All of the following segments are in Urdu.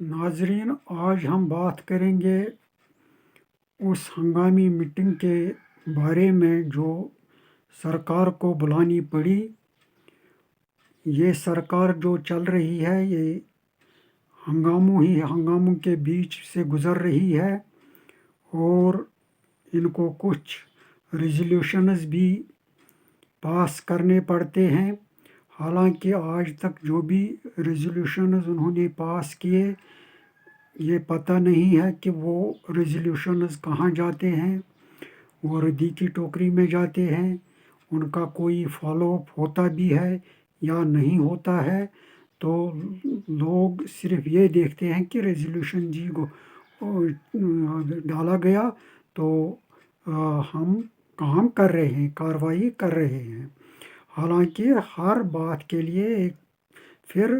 ناظرین، آج ہم بات کریں گے اس ہنگامی میٹنگ کے بارے میں جو سرکار کو بلانی پڑی۔ یہ سرکار جو چل رہی ہے یہ ہنگاموں کے بیچ سے گزر رہی ہے، اور ان کو کچھ ریزولوشنز بھی پاس کرنے پڑتے ہیں۔ حالانکہ آج تک جو بھی ریزولوشنز انہوں نے پاس کیے، یہ پتہ نہیں ہے کہ وہ ریزولوشنز کہاں جاتے ہیں، وہ ردی کی ٹوکری میں جاتے ہیں، ان کا کوئی فالو اپ ہوتا بھی ہے یا نہیں ہوتا ہے۔ تو لوگ صرف یہ دیکھتے ہیں کہ ریزولوشن جی کو ڈالا گیا تو ہم کام کر رہے ہیں، کارروائی کر رہے ہیں۔ حالانکہ ہر بات کے لیے ایک پھر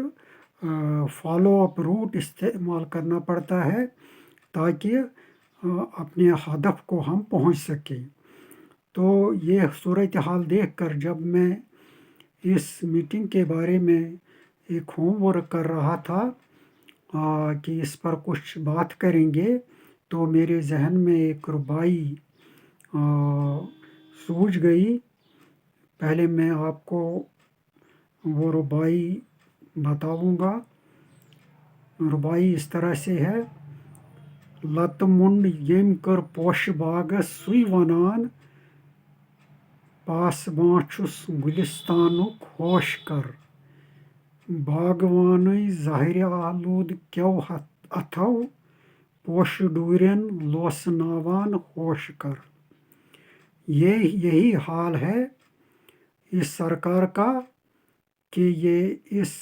فالو اپ روٹ استعمال کرنا پڑتا ہے تاکہ اپنے ہدف کو ہم پہنچ سکیں۔ تو یہ صورتحال دیکھ کر جب میں اس میٹنگ کے بارے میں ایک ہوم ورک کر رہا تھا کہ اس پر کچھ بات کریں گے، تو میرے ذہن میں ایک ربائی سوجھ گئی۔ پہلے میں آپ کو وہ ربائی بتاؤں گا۔ ربائی اس طرح سے ہے: لتہٕ مۄنٛڈ ییٚمۍ کٔر پوشہٕ باغس سُے ونان، پاسبان چھُس گُلستانُک ہوش کر، باغوانٕے زہرِ آلوٗد کیٚو اَتھو، پوشہٕ ڈوٗرٮ۪ن لوسناوان ہوش کر۔ یہی حال ہے اس سرکار کا کہ یہ اس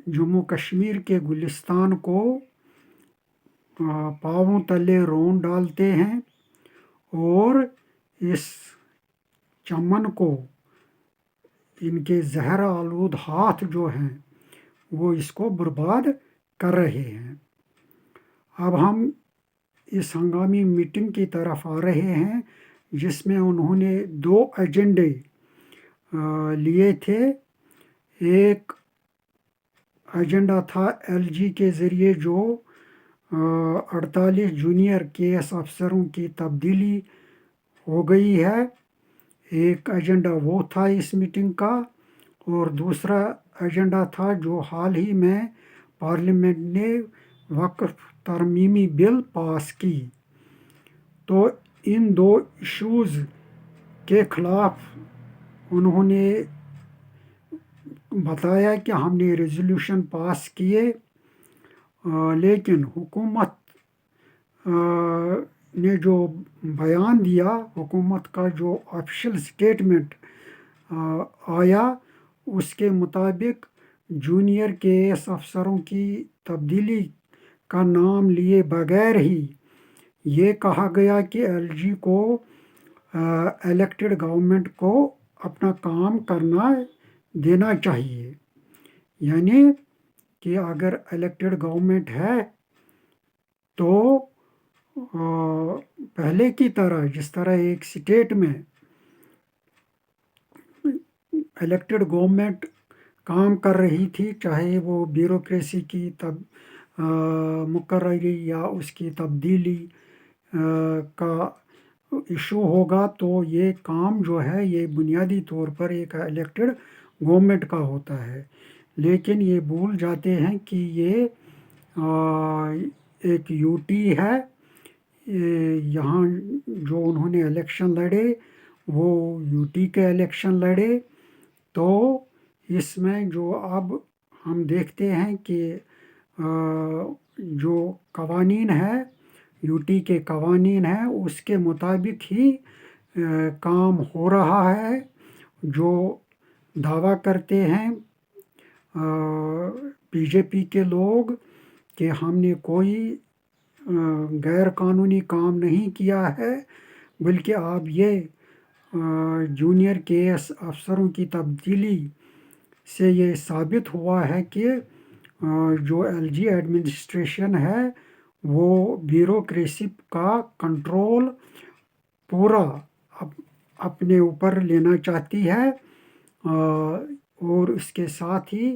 جموں کشمیر کے گلستان کو پاؤں تلے رون ڈالتے ہیں، اور اس چمن کو ان کے زہر آلود ہاتھ جو ہیں وہ اس کو برباد کر رہے ہیں۔ اب ہم اس ہنگامی میٹنگ کی طرف آ رہے ہیں، جس میں انہوں نے 2 ایجنڈے لیے تھے۔ ایک ایجنڈا تھا ایل جی کے ذریعے جو 48 جونیئر کے ایس افسروں کی تبدیلی ہو گئی ہے۔ ایک ایجنڈا وہ تھا اس میٹنگ کا، اور دوسرا ایجنڈا تھا جو حال ہی میں پارلیمنٹ نے وقف ترمیمی بل پاس کی۔ تو ان 2 ایشوز کے خلاف انہوں نے بتایا کہ ہم نے ریزولوشن پاس کیے، لیکن حکومت نے جو بیان دیا، حکومت کا جو آفیشیل سٹیٹمنٹ آیا، اس کے مطابق جونیئر کے ایس افسروں کی تبدیلی کا نام لیے بغیر ہی یہ کہا گیا کہ ایل جی کو الیکٹڈ گورنمنٹ کو اپنا کام کرنا دینا چاہیے۔ یعنی کہ اگر الیکٹڈ گورنمنٹ ہے تو پہلے کی طرح جس طرح ایک سٹیٹ میں الیکٹڈ گورنمنٹ کام کر رہی تھی، چاہے وہ بیوروکریسی کی مقرری یا اس کی تبدیلی کا ایشو ہوگا، تو یہ کام جو ہے یہ بنیادی طور پر ایک الیکٹڈ گورنمنٹ کا ہوتا ہے۔ لیکن یہ بھول جاتے ہیں کہ یہ ایک یو ٹی ہے۔ یہاں جو انہوں نے الیکشن لڑے وہ یو ٹی کے الیکشن لڑے۔ تو اس میں جو اب ہم دیکھتے ہیں کہ جو قوانین ہے، یو ٹی کے قوانین ہیں، اس کے مطابق ہی کام ہو رہا ہے۔ جو دعویٰ کرتے ہیں بی جے پی کے لوگ کہ ہم نے کوئی غیر قانونی کام نہیں کیا ہے، بلکہ اب یہ جونیئر کے ایس افسروں کی تبدیلی سے یہ ثابت ہوا ہے کہ جو ایل جی ایڈمنسٹریشن ہے وہ بیوروکریسی کا کنٹرول پورا اپنے اوپر لینا چاہتی ہے، اور اس کے ساتھ ہی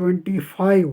25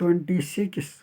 26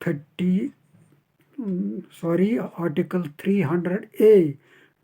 300A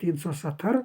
370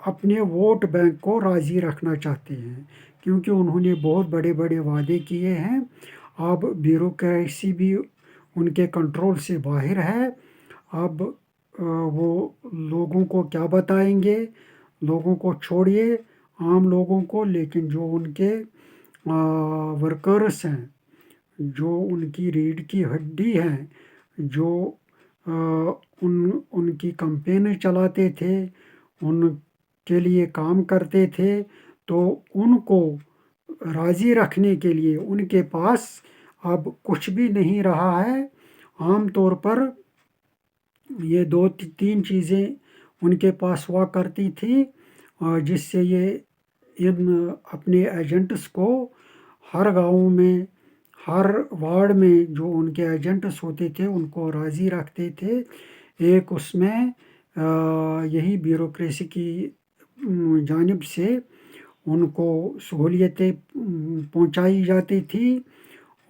اپنے ووٹ بینک کو راضی رکھنا چاہتے ہیں، کیونکہ انہوں نے بہت بڑے بڑے وعدے کیے ہیں۔ اب بیوروکریسی بھی ان کے کنٹرول سے باہر ہے۔ اب وہ لوگوں کو کیا بتائیں گے؟ لوگوں کو چھوڑیے، عام لوگوں کو، لیکن جو ان کے ورکرس ہیں، جو ان کی ریڑھ کی ہڈی ہیں، جو ان کی کمپینیں چلاتے تھے، ان کے لیے کام کرتے تھے، تو ان کو راضی رکھنے کے لیے ان کے پاس اب کچھ بھی نہیں رہا ہے۔ عام طور پر یہ دو تین چیزیں ان کے پاس ہوا کرتی تھی، جس سے یہ اپنے ایجنٹس کو ہر گاؤں میں، ہر وارڈ میں جو ان کے ایجنٹس ہوتے تھے ان کو راضی رکھتے تھے۔ ایک اس میں یہی بیوروکریسی کی جانب سے ان کو سہولیتیں پہنچائی جاتی تھی،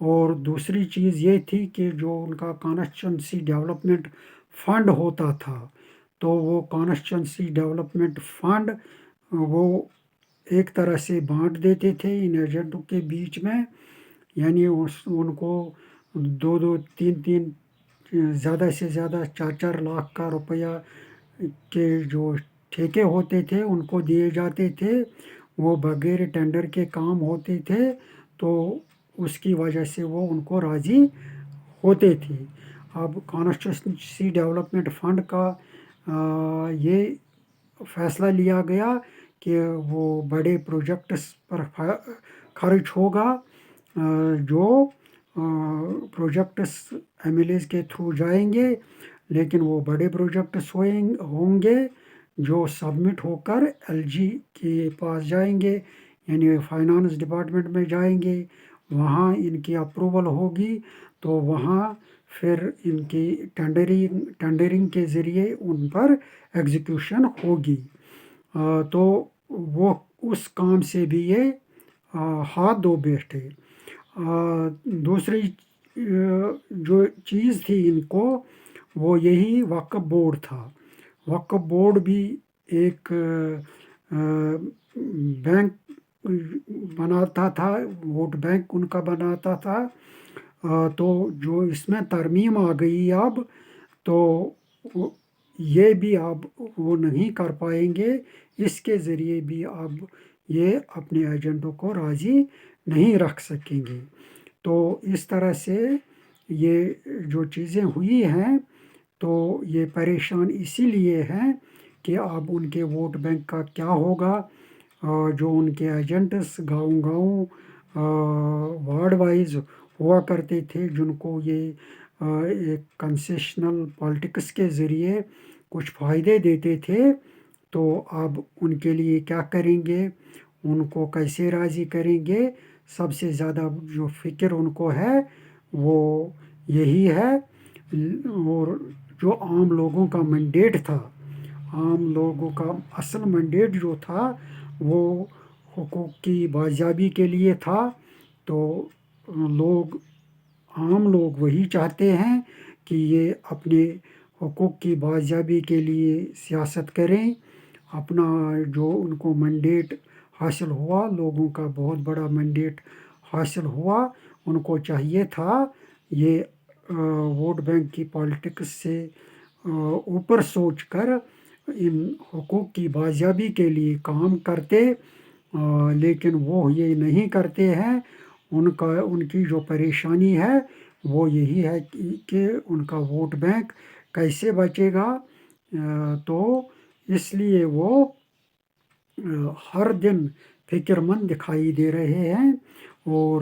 اور دوسری چیز یہ تھی کہ جو ان کا کانسٹیچوئنسی ڈیولپمنٹ فنڈ ہوتا تھا، تو وہ کانسٹیچوئنسی ڈیولپمنٹ فنڈ وہ ایک طرح سے بانٹ دیتے تھے ان ایجنٹوں کے بیچ میں، یعنی ان کو 2-2 3-3 زیادہ سے زیادہ 4-4 لاکھ کا روپیہ کے جو ٹھیکے ہوتے تھے ان کو دیے جاتے تھے۔ وہ بغیر ٹینڈر کے کام ہوتے تھے، تو اس کی وجہ سے وہ ان کو راضی ہوتے تھے۔ اب کانسٹیچوئنسی ڈیولپمنٹ فنڈ کا یہ فیصلہ لیا گیا کہ وہ بڑے پروجیکٹس پر خرچ ہوگا، جو پروجیکٹس ایم ایل ایز کے تھرو جائیں گے، لیکن وہ بڑے پروجیکٹس ہوں گے جو سبمٹ ہو کر ایل جی کے پاس جائیں گے، یعنی فائنانس ڈپارٹمنٹ میں جائیں گے، وہاں ان کی اپروول ہوگی، تو وہاں پھر ان کی ٹینڈرنگ کے ذریعے ان پر ایگزیکیوشن ہوگی۔ تو وہ اس کام سے بھی یہ ہاتھ دھو بیٹھے۔ دوسری جو چیز تھی ان کو، وہ یہی وقف بورڈ تھا۔ وقف بورڈ بھی ایک بینک بناتا تھا، ووٹ بینک ان کا بناتا تھا۔ تو جو اس میں ترمیم آ گئی اب، تو یہ بھی اب وہ نہیں کر پائیں گے، اس کے ذریعے بھی اب یہ اپنے ایجنٹوں کو راضی نہیں رکھ سکیں گے۔ تو اس طرح سے یہ جو چیزیں ہوئی ہیں، تو یہ پریشان اسی لیے ہیں کہ اب ان کے ووٹ بینک کا کیا ہوگا۔ جو ان کے ایجنٹس گاؤں گاؤں وارڈ وائز ہوا کرتے تھے، جن کو یہ ایک کنسیشنل پالیٹکس کے ذریعے کچھ فائدے دیتے تھے، تو اب ان کے لیے کیا کریں گے، ان کو کیسے راضی کریں گے؟ سب سے زیادہ جو فکر ان کو ہے وہ یہی ہے۔ اور جو عام لوگوں کا مینڈیٹ تھا، عام لوگوں کا اصل مینڈیٹ جو تھا، وہ حقوق کی بازیابی کے لیے تھا۔ تو عام لوگ وہی چاہتے ہیں کہ یہ اپنے حقوق کی بازیابی کے لیے سیاست کریں۔ اپنا جو ان کو مینڈیٹ حاصل ہوا، لوگوں کا بہت بڑا مینڈیٹ حاصل ہوا، ان کو چاہیے تھا یہ ووٹ بینک کی پالیٹکس سے اوپر سوچ کر ان حقوق کی بازیابی کے لیے کام کرتے، لیکن وہ یہ نہیں کرتے ہیں۔ ان کی جو پریشانی ہے وہ یہی ہے کہ ان کا ووٹ بینک کیسے بچے گا۔ تو اس لیے وہ ہر دن فکر مند دکھائی دے رہے ہیں، اور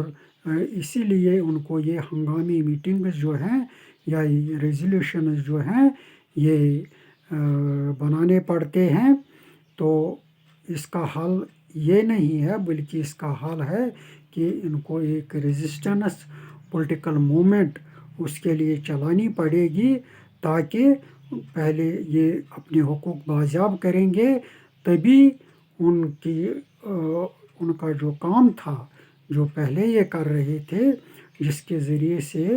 اسی لیے ان کو یہ ہنگامی میٹنگز جو ہیں یا ریزولوشنز جو ہیں یہ بنانے پڑتے ہیں۔ تو اس کا حل یہ نہیں ہے، بلکہ اس کا حل ہے کہ ان کو ایک ریزسٹنس پولیٹیکل موومنٹ اس کے لیے چلانی پڑے گی، تاکہ پہلے یہ اپنے حقوق بازیاب کریں گے، تبھی ان کا جو کام تھا، جو پہلے یہ کر رہے تھے، جس کے ذریعے سے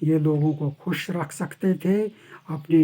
یہ لوگوں کو خوش رکھ سکتے تھے، اپنے